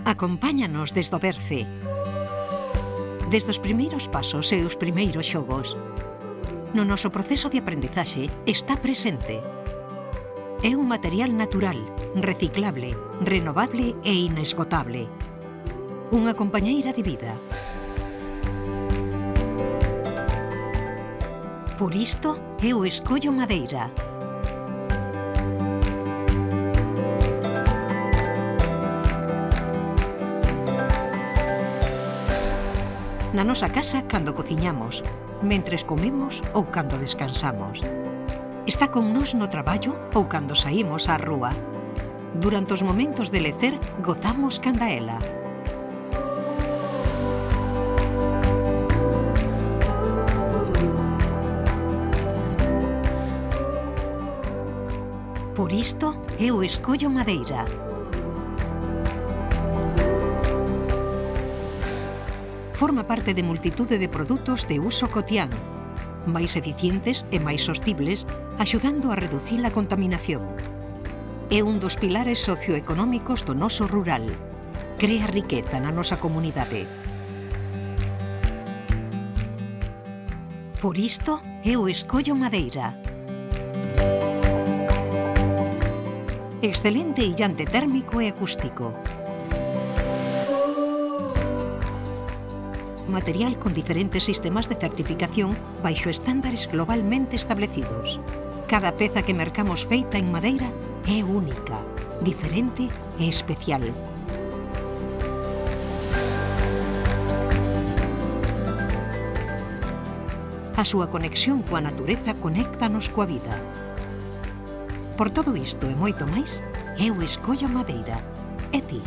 Acompáñanos desde o berce. Desde os primeiros pasos e os primeiros xogos. No noso proceso de aprendizaxe está presente. É un material natural, reciclable, renovable e inesgotable. Unha compañeira de vida. Por isto, eu escollo madeira. Na nosa casa cando cociñamos, mentres comemos ou cando descansamos. Está con nós no traballo ou cando saímos á rúa. Durante os momentos de lecer, gozamos canda ela. Por isto, eu escollo madeira. Forma parte de multitude de produtos de uso cotián, máis eficientes e máis sostibles, axudando a reducir a contaminación. É un dos pilares socioeconómicos do noso rural. Crea riqueza na nosa comunidade. Por isto, eu escollo madeira. Excelente illante térmico e acústico. Material con diferentes sistemas de certificación baixo estándares globalmente establecidos. Cada peza que mercamos feita en madeira é única, diferente e especial. A súa conexión coa natureza conéctanos coa vida. Por todo isto e moito máis, eu escollo madeira. E ti?